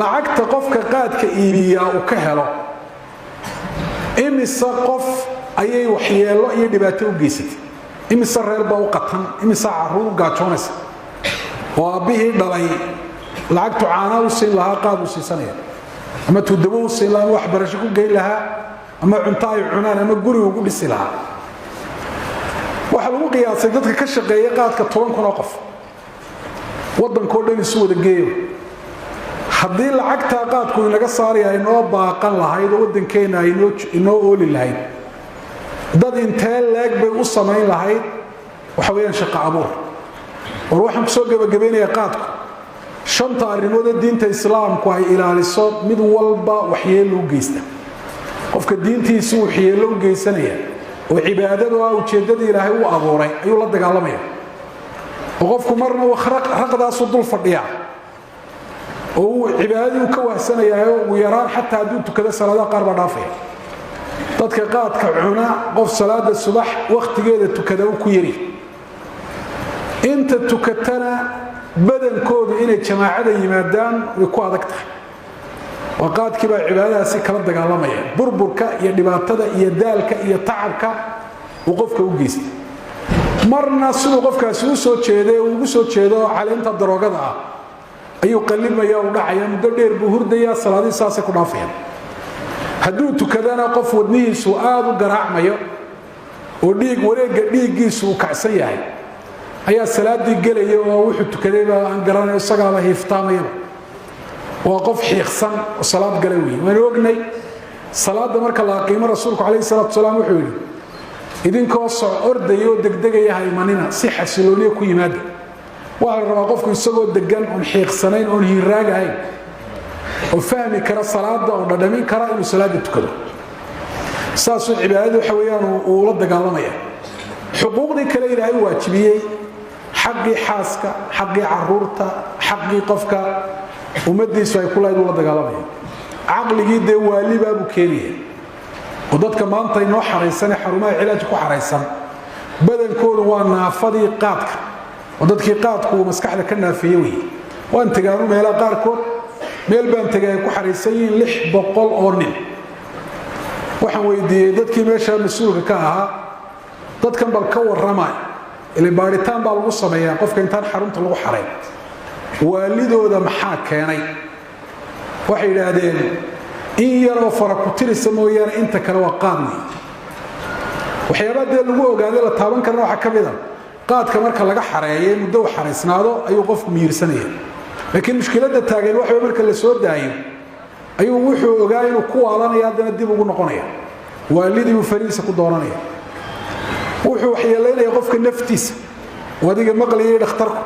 lacagta qofka qaadka iibiya uu ka helo imisa qof ayay waxyeelo iyo dhibaato u geysatay imisa reer baa u qatan imisa caruur gaajoonaysa oo aabihii dhalay lacagtu caana u siin lahaa qaad u siisanaya ama tudabo u siin lahaa wax barasho ku geyn lahaa ama cunto ay cunaan ama guri ugu dhisi lahaa waxa lagu qiyaasay dadka ka shaqeeya qaadka 10,000 qof wadankoo dhan isu wada geeyo haddii lacagta qaadku inaga saaraya inoo baaqan lahayd wadankeena inoo ooli lahayd dad intee leeg bay u samayn lahayd waxa weeyaan shaqo abuur war waxaan soo gabagabeenayaa qaadku shanta arrimood ee diinta islaamku ay ilaaliso mid walba waxyeelo u geysta qofka diintiisu waxyeelo u geysanaya oo cibaadadu ah ujeedada ilaahay u abuuray ayuu la dagaalamaya oo qofku marna raqdaas dul fadhiya oo cibaadadu ka wahsanaya oo yaraan xataa hadduu tukado salaada qaar ba dhaafaya dadka qaadka cuna qof salaada subax waqtigeeda tukada ku yiri inta tukatana badankoodu inay jamaacada yimaadaan way ku adag tahay waqaadkii baa cibaadadaasi kala dagaalamaya burburka iyo dhibaatada iyo daalka iyo tacabka uu qofka u geystay marna sidoo qofkaasi u soo jeeday oo ugu soo jeedo caleenta daroogada ah ayuu qallimaya u dhacaya muddo dheer buu hurdaya salaadii saasay ku dhaafayaan hadduu tukadana qof wadnihiisu aad u garaacmayo oo wareegga dhiiggiisu uu kacsan yahay ayaa salaadii galaya oo wuxuu tukaday baa aan garanayo isagaaba hiiftaamaya waa qof xiiqsan oo salaad galay weey waan ognay salaada marka la qiimo rasuulku kaleey salaatu salaam wuxuu yiri idinkoo soo ordayo degdegaya haymanina si xasilooniyo ku yimaada waxa la rabaa qofku isagoo degan oo xiiqsanayn oo hiiraagayn oo fahmi kara salaada oo dhadhamin kara inuu salaada tukado saasoo cibaadadu waxa weeyaan uu la dagaalamaya xuquuqdii kale ilaahay waajibiyay xaqi xaaska xaqi caruurta xaqi qofka umadiisu ay kula idin la dagaalamaya aqligii de waaliba buu keeniyay oo dadka maanta inoo xareysan xarumaha cilaaj ku xareysan badankoodu waa naafadii qaadka oo dadkii qaadku maskaxda ka naafiyay waan tagaanu meelaha qaarkood meel baan tagay ku xareysan 600 oo nin waxaan weydiiyay dadkii meesha mas'uulka ka ahaa dadkan bal ka waramay ilaa baaritaan baa lagu sameeyaa qofka intaan xarunta lagu xareey waalidooda maxaa keenay waxay yiraahdeen in yaroo fara ku tirisa mooyaan inta kale waa qaadni waxyaabaha lagu ogaaday la taaban karna waxa kamid ah qaadka marka laga xareeyay muddo xareysnaado ayuu qofku miirsanaya laakiin mushkilada taagan waxa marka la soo daayo ayuu wuxuu ogaa inuu ku waalanaya hadana dib ugu noqonaya waalidii uu fariisa ku dooranaya wuxuu waxyeeleynaya qofka naftiisa wadiga maqliyay dhakhtarku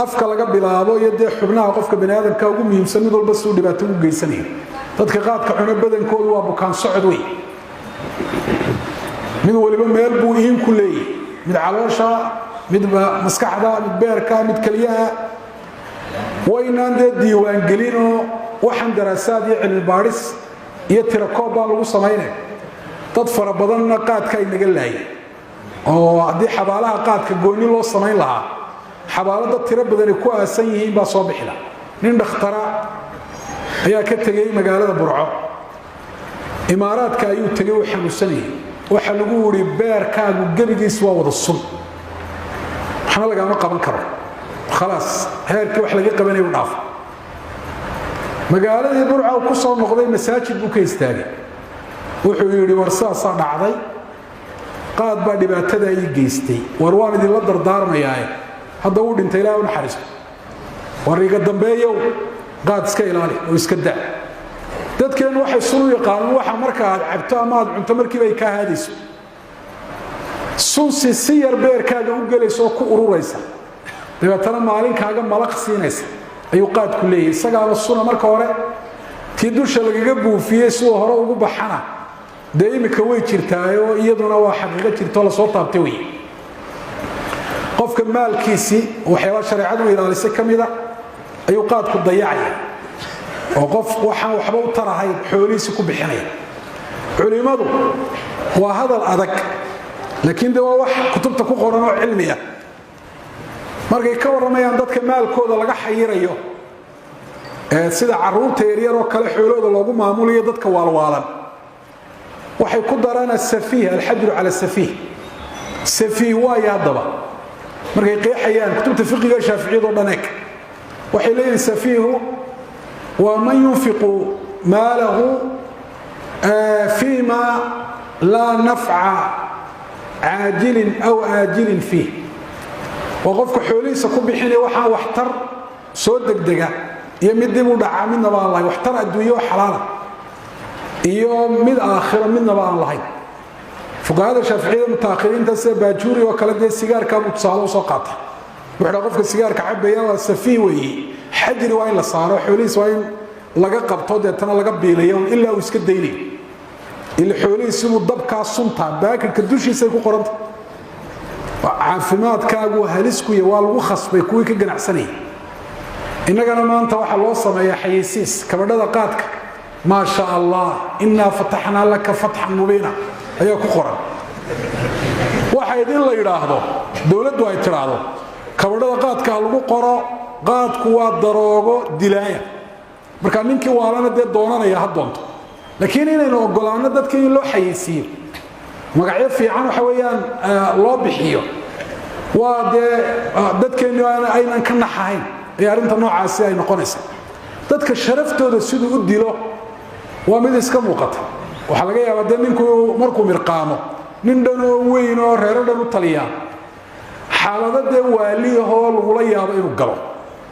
afka laga bilaabo iyo xubnaha qofka bani'aadamka ugu muhiimsan mid walba soo dhibaato u geysanaya dadka qaadka cuna badankoodu waa bukaan socod weey mid waliba meel buu in ku leeyahay mid caloosha mid maskaxda mid beerka mid kaliyaha waynaan diiwaan gelino waxan daraasaad iyo cilmi baaris iyo tirakoob baa lagu sameeyay dad fara badan qaadka ay naga laayay oo hadii xabaalaha qaadka gooni loo sameyn lahaa xabaalada tiro badan ku aasan yihiin baa soo bixila nin dhakhtara ayaa ka tagay magaalada Burco imaaraadka ayuu tagay oo xanuunsanay waxa lagu wuri beerkaagu gabigiis waa wada sun waxna laga ma qaban karo خلاص heerkii wax laga qabanayo dhaaf magaalada Burco ku soo noqday masaajid buu ka istaagay wuxuu yiri warsaasa dhacday qaad baa dhibaatada ay geystay war waan idin la dardaarmayaa hadda uu dhintay ilaahay u naxariisto wariga dambeeyo qaad iska ilaali oo iska daa dadkeen waxay sunu yaqaan waxa marka aad cabto ama aad cunto markii ay ka haadayso sunsi siyar beerkaaga u galayso ku ururaysa dabeetana maalinkaaga malaq siinaysa ayuu qaad ku leeyahay isagaaba suna marka hore tii dusha lagaga buufiyay soo hore ugu baxana deemika way jirtaayo iyaduna waa xaqiiqo jirto la soo taabtay way qofka maalkiisi waxyaabo shariicadu ilaalisay kamida ayuu qaad ku dayacay oo qof waxaan waxba u tarahay xoolihiisa ku bixinaya culimadu waa hadal adag laakiin waa wax kutubta ku qoran oo cilmi ah markay ka waramayaan dadka maalkooda laga xayirayo sida caruurta yaryar oo kale xoolooda loogu maamuliyo dadka waalwaalan waxay ku daraan as-safiih al-hajr ala as-safiih safiih waa yaadaba markay qeexayaan kutubta fiqiga shaafiiciyada oo dhaneek waxay leeyihiin safiihu waa man yunfiqu maalahu فيما لا نفع عاجل أو آجل فيه وقفك حوليس كبحيني وحا واحتر سودك دقا يمد مدعا من نبا الله واحتر أدوية حلالا يوم من آخر من نبا الله فقهذا الشافعية المتاخرين تسير باجوري وكالدي السيجار كابو تصالو سقاط وحنا قفك السيجار كعبيا والسفيوي حجر وين لصارو حوليس وين laga qabto deetana laga biilayo ilaa uu iska deynay ila xoolihiisu dabka sunta baakirka dushiisa ku qoranta caafimaadkaagu halisku iyo waa lagu khasbay kuwii ka ganacsanay inagana maanta waxa loo sameeyaa xayisiis kabadhada qaadka ma sha Allah inna fatahna laka fathan mubina ayaa ku qoran waxa idin la yiraahdo dawladdu ay tiraahdo kabadhada qaadka lagu qoro qaadku waa daroogo dilaaya marka ninkii waalana dee doonanaya ha doonto laakiin inaynu ogolaano dadka in loo xayisiyo magacyo fiican waxa weeyaan loo bixiyo waa dee dadkeenu aynan ka naxahayn ee arrinta noocaasi ay noqonaysa dadka sharaftooda siduu u dilo waa mid iska muuqata waxa laga yaabaa dee ninku markuu mirqaamo nin dhan oo weyn oo reero dhan u taliya xaaladda dee waaliyahoo lagula yaabo inuu galo